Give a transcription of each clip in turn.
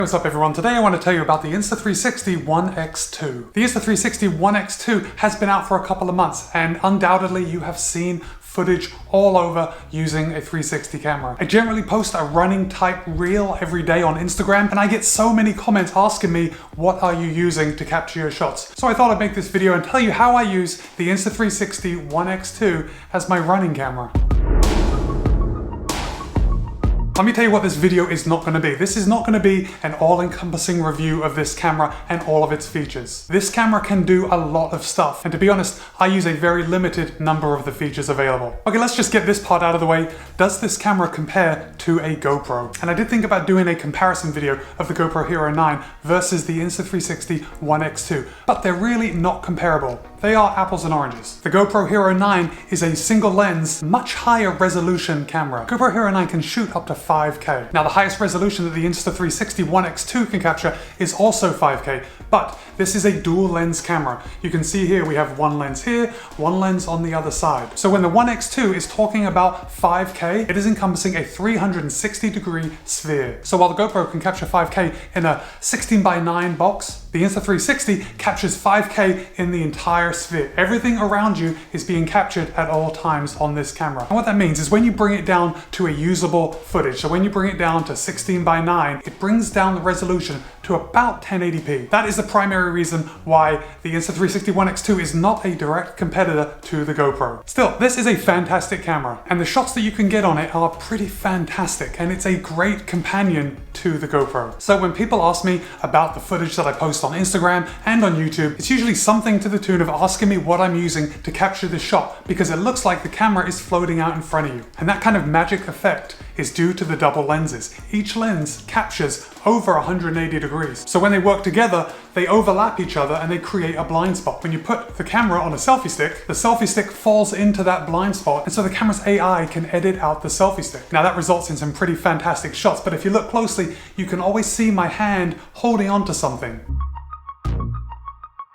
What's up everyone, today I want to tell you about the Insta360 One X2. The Insta360 One X2 has been out for a couple of months and undoubtedly you have seen footage all over using a 360 camera. I generally post a running type reel every day on Instagram and I get so many comments asking me what are you using to capture your shots. So I thought I'd make this video and tell you how I use the Insta360 One X2 as my running camera. Let me tell you what this video is not going to be. This is not going to be an all-encompassing review of this camera and all of its features. This camera can do a lot of stuff, and to be honest, I use a very limited number of the features available. Okay, let's just get this part out of the way. Does this camera compare to a GoPro? And I did think about doing a comparison video of the GoPro Hero9 versus the Insta360 One X2, but they're really not comparable. They are apples and oranges. The GoPro Hero9 is a single lens, much higher resolution camera. GoPro Hero9 can shoot up to 5K. Now the highest resolution that the Insta360 One X2 can capture is also 5K, but this is a dual lens camera. You can see here we have one lens here, one lens on the other side. So when the One X2 is talking about 5K, it is encompassing a 360-degree sphere. So while the GoPro can capture 5K in a 16:9 box, the Insta360 captures 5K in the entire sphere. Everything around you is being captured at all times on this camera. And what that means is when you bring it down to a usable footage, so when you bring it down to 16:9, it brings down the resolution to about 1080p. That is the primary reason why the Insta360 One X2 is not a direct competitor to the GoPro. Still, this is a fantastic camera, and the shots that you can get on it are pretty fantastic, and it's a great companion to the GoPro. So when people ask me about the footage that I post on Instagram and on YouTube, it's usually something to the tune of asking me what I'm using to capture this shot, because it looks like the camera is floating out in front of you. And that kind of magic effect is due to the double lenses. Each lens captures over 180 degrees. So when they work together, they overlap each other and they create a blind spot. When you put the camera on a selfie stick, the selfie stick falls into that blind spot, and so the camera's AI can edit out the selfie stick. Now that results in some pretty fantastic shots, but if you look closely, you can always see my hand holding onto something.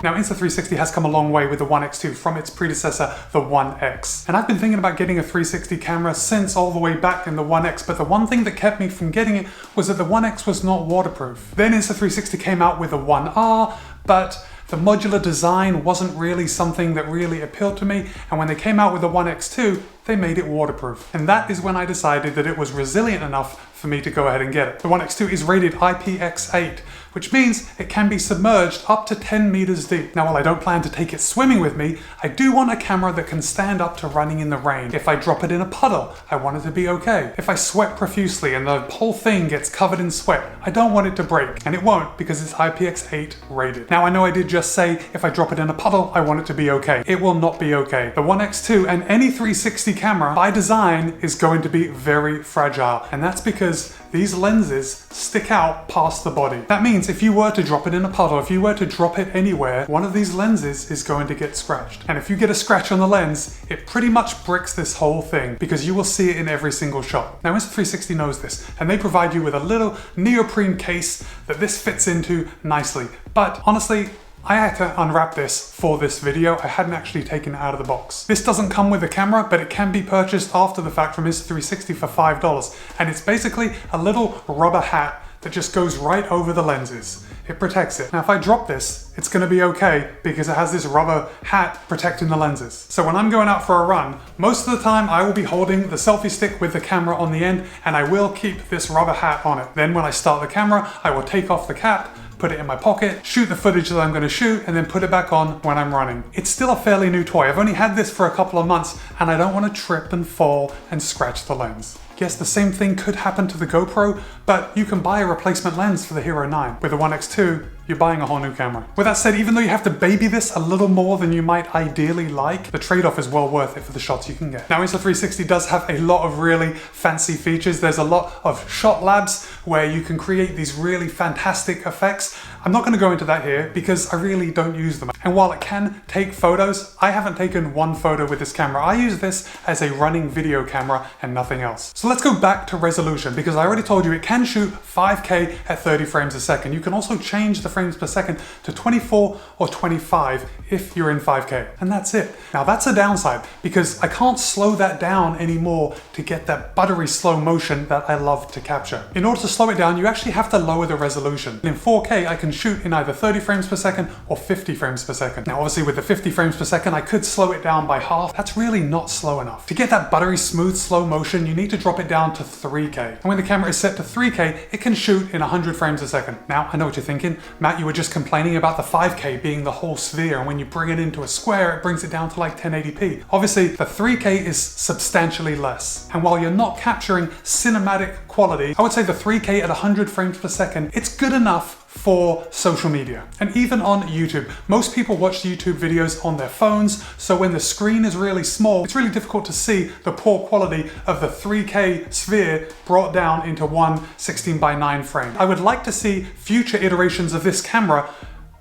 Now Insta360 has come a long way with the One X2 from its predecessor, the One X. And I've been thinking about getting a 360 camera since all the way back in the One X, but the one thing that kept me from getting it was that the One X was not waterproof. Then Insta360 came out with the One R, but the modular design wasn't really something that really appealed to me, and when they came out with the One X2, they made it waterproof. And that is when I decided that it was resilient enough for me to go ahead and get it. The One X2 is rated IPX8, which means it can be submerged up to 10 meters deep. Now, while I don't plan to take it swimming with me, I do want a camera that can stand up to running in the rain. If I drop it in a puddle, I want it to be okay. If I sweat profusely and the whole thing gets covered in sweat, I don't want it to break, and it won't because it's IPX8 rated. Now, I know I did just say if I drop it in a puddle, I want it to be okay. It will not be okay. The One X2 and any 360 camera by design is going to be very fragile, and that's because these lenses stick out past the body. That means if you were to drop it in a puddle, if you were to drop it anywhere, one of these lenses is going to get scratched. And if you get a scratch on the lens, it pretty much bricks this whole thing because you will see it in every single shot. Now Insta360 knows this, and they provide you with a little neoprene case that this fits into nicely. But honestly, I had to unwrap this for this video. I hadn't actually taken it out of the box. This doesn't come with the camera, but it can be purchased after the fact from Insta360 for $5. And it's basically a little rubber hat that just goes right over the lenses. It protects it. Now if I drop this, it's gonna be okay because it has this rubber hat protecting the lenses. So when I'm going out for a run, most of the time I will be holding the selfie stick with the camera on the end, and I will keep this rubber hat on it. Then when I start the camera, I will take off the cap, put it in my pocket, shoot the footage that I'm going to shoot, and then put it back on when I'm running. It's still a fairly new toy. I've only had this for a couple of months, and I don't want to trip and fall and scratch the lens. Yes, the same thing could happen to the GoPro, but you can buy a replacement lens for the Hero9. With the One X2, you're buying a whole new camera. With that said, even though you have to baby this a little more than you might ideally like, the trade-off is well worth it for the shots you can get. Now Insta360 does have a lot of really fancy features. There's a lot of shot labs where you can create these really fantastic effects. I'm not going to go into that here because I really don't use them. And while it can take photos, I haven't taken one photo with this camera. I use this as a running video camera and nothing else. So let's go back to resolution, because I already told you it can shoot 5K at 30 frames a second. You can also change the frames per second to 24 or 25 if you're in 5K. And that's it. Now that's a downside because I can't slow that down anymore to get that buttery slow motion that I love to capture. In order to slow it down, you actually have to lower the resolution. In 4K, I can shoot in either 30 frames per second or 50 frames per second. Now obviously with the 50 frames per second, I could slow it down by half. That's really not slow enough. To get that buttery smooth slow motion, you need to drop it down to 3K. And when the camera is set to 3K, it can shoot in 100 frames a second. Now, I know what you're thinking. Matt, you were just complaining about the 5K being the whole sphere, and when you bring it into a square, it brings it down to like 1080p. Obviously, the 3K is substantially less. And while you're not capturing cinematic quality, I would say the 3K at 100 frames per second, it's good enough for social media. And even on YouTube, most people watch YouTube videos on their phones, so when the screen is really small, it's really difficult to see the poor quality of the 3K sphere brought down into one 16:9 frame. I would like to see future iterations of this camera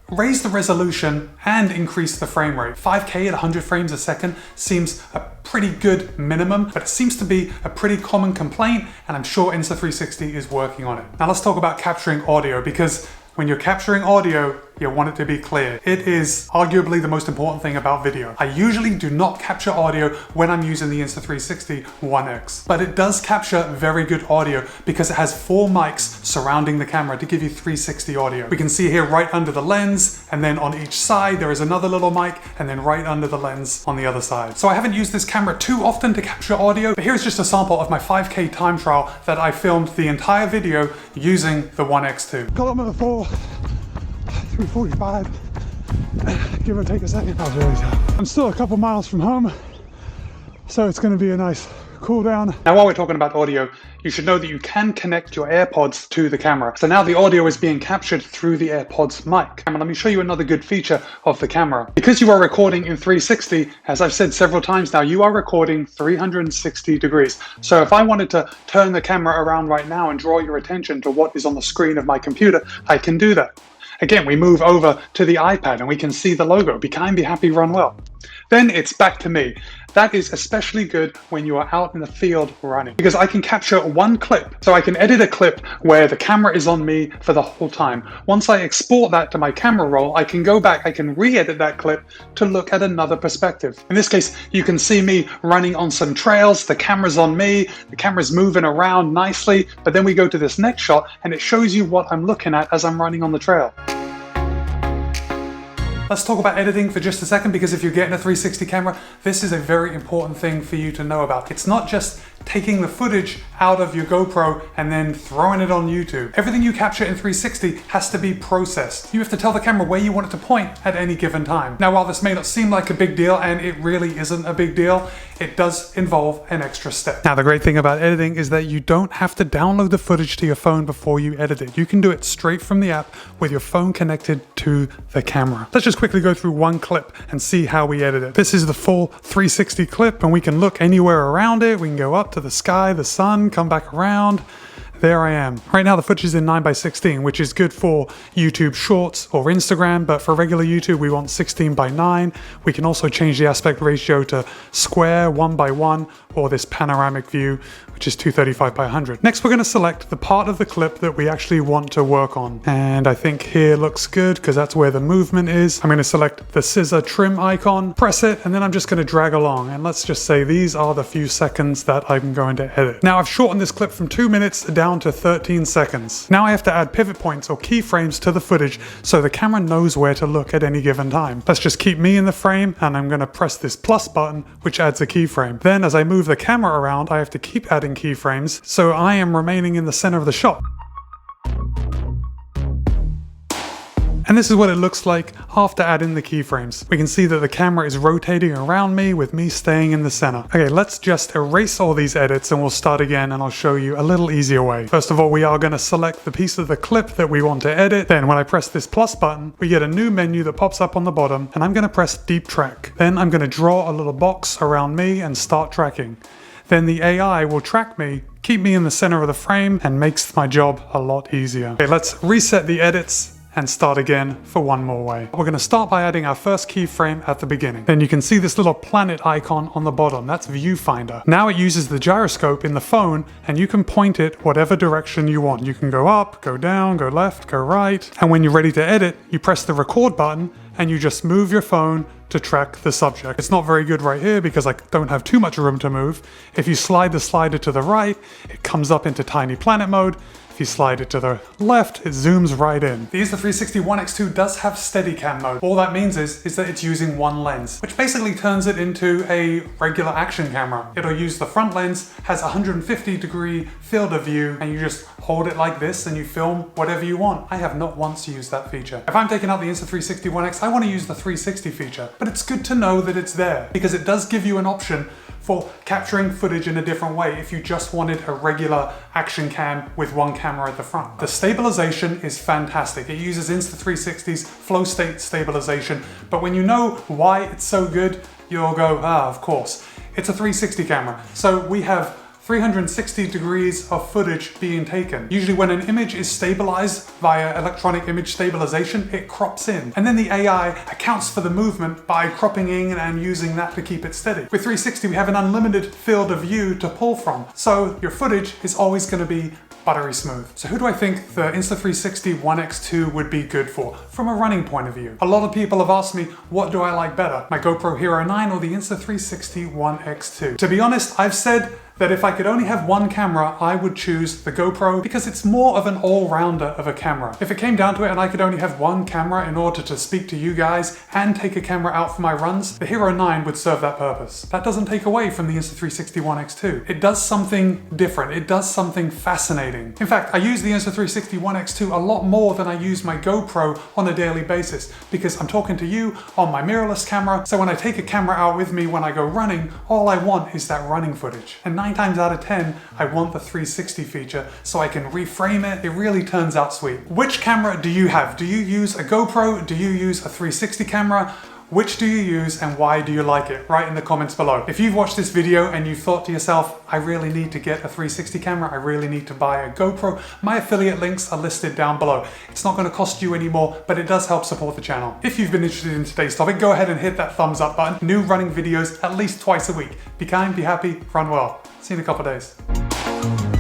raise the resolution and increase the frame rate. 5K at 100 frames a second seems a pretty good minimum, but it seems to be a pretty common complaint, and I'm sure Insta360 is working on it. Now let's talk about capturing audio, because when you're capturing audio, you want it to be clear. It is arguably the most important thing about video. I usually do not capture audio when I'm using the Insta360 One X, but it does capture very good audio because it has 4 mics surrounding the camera to give you 360 audio. We can see here right under the lens, and then on each side there is another little mic, and then right under the lens on the other side. So I haven't used this camera too often to capture audio, but here's just a sample of my 5K time trial that I filmed the entire video using the One X2. Kilometer 4, 3:45, give or take a second. That was really tough. I'm still a couple miles from home, so it's going to be a nice cool down. Now while we're talking about audio, you should know that you can connect your AirPods to the camera. So now the audio is being captured through the AirPods mic. And let me show you another good feature of the camera. Because you are recording in 360, as I've said several times now, you are recording 360 degrees. So if I wanted to turn the camera around right now and draw your attention to what is on the screen of my computer, I can do that. Again, we move over to the iPad and we can see the logo, Be Kind, Be Happy, Run Well. Then it's back to me. That is especially good when you are out in the field running, because I can capture one clip. So I can edit a clip where the camera is on me for the whole time. Once I export that to my camera roll, I can go back, I can re-edit that clip to look at another perspective. In this case, you can see me running on some trails, the camera's on me, the camera's moving around nicely, but then we go to this next shot and it shows you what I'm looking at as I'm running on the trail. Let's talk about editing for just a second, because if you're getting a 360 camera, this is a very important thing for you to know about. It's not just taking the footage out of your GoPro and then throwing it on YouTube. Everything you capture in 360 has to be processed. You have to tell the camera where you want it to point at any given time. Now, while this may not seem like a big deal, and it really isn't a big deal, it does involve an extra step. Now, the great thing about editing is that you don't have to download the footage to your phone before you edit it. You can do it straight from the app with your phone connected to the camera. Let's just quickly go through one clip and see how we edit it. This is the full 360 clip, and we can look anywhere around it. We can go up to the sky, the sun, come back around. There I am. Right now the footage is in 9:16, which is good for YouTube Shorts or Instagram, but for regular YouTube we want 16:9. We can also change the aspect ratio to square, 1:1, or this panoramic view, which is 235:100. Next we're going to select the part of the clip that we actually want to work on. And I think here looks good because that's where the movement is. I'm going to select the scissor trim icon, press it, and then I'm just going to drag along. And let's just say these are the few seconds that I'm going to edit. Now I've shortened this clip from 2 minutes down to 13 seconds. Now I have to add pivot points or keyframes to the footage so the camera knows where to look at any given time. Let's just keep me in the frame, and I'm going to press this plus button, which adds a keyframe. Then as I move the camera around, I have to keep adding keyframes so I am remaining in the center of the shot. And this is what it looks like after adding the keyframes. We can see that the camera is rotating around me with me staying in the center. Okay, let's just erase all these edits and we'll start again, and I'll show you a little easier way. First of all, we are going to select the piece of the clip that we want to edit. Then when I press this plus button, we get a new menu that pops up on the bottom, and I'm going to press deep track. Then I'm going to draw a little box around me and start tracking. Then the AI will track me, keep me in the center of the frame, and makes my job a lot easier. Okay, let's reset the edits and start again for one more way. We're going to start by adding our first keyframe at the beginning. Then you can see this little planet icon on the bottom. That's viewfinder. Now it uses the gyroscope in the phone and you can point it whatever direction you want. You can go up, go down, go left, go right. And when you're ready to edit, you press the record button and you just move your phone to track the subject. It's not very good right here because I don't have too much room to move. If you slide the slider to the right, it comes up into tiny planet mode. If you slide it to the left, it zooms right in. The Insta360 One X2 does have Steadicam mode. All that means is that it's using one lens, which basically turns it into a regular action camera. It'll use the front lens, has a 150-degree field of view, and you just hold it like this and you film whatever you want. I have not once used that feature. If I'm taking out the Insta360 One X, I want to use the 360 feature, but it's good to know that it's there because it does give you an option for capturing footage in a different way if you just wanted a regular action cam with one camera at the front. The stabilization is fantastic. It uses Insta360's flow state stabilization, but when you know why it's so good, you'll go, of course. It's a 360 camera, so we have 360 degrees of footage being taken. Usually when an image is stabilized via electronic image stabilization, it crops in. And then the AI accounts for the movement by cropping in and using that to keep it steady. With 360, we have an unlimited field of view to pull from. So your footage is always going to be buttery smooth. So who do I think the Insta360 One X2 would be good for from a running point of view? A lot of people have asked me, what do I like better? My GoPro Hero9 or the Insta360 One X2? To be honest, I've said that if I could only have one camera, I would choose the GoPro because it's more of an all-rounder of a camera. If it came down to it and I could only have one camera in order to speak to you guys and take a camera out for my runs, the Hero9 would serve that purpose. That doesn't take away from the Insta360 One X2. It does something different. It does something fascinating. In fact, I use the Insta360 One X2 a lot more than I use my GoPro on a daily basis because I'm talking to you on my mirrorless camera. So when I take a camera out with me when I go running, all I want is that running footage. And 9 times out of 10, I want the 360 feature so I can reframe it. It really turns out sweet. Which camera do you have? Do you use a GoPro? Do you use a 360 camera? Which do you use and why do you like it? Write in the comments below. If you've watched this video and you've thought to yourself, I really need to get a 360 camera, I really need to buy a GoPro, my affiliate links are listed down below. It's not going to cost you any more, but it does help support the channel. If you've been interested in today's topic, go ahead and hit that thumbs up button. New running videos at least twice a week. Be kind, be happy, run well. See you in a couple of days.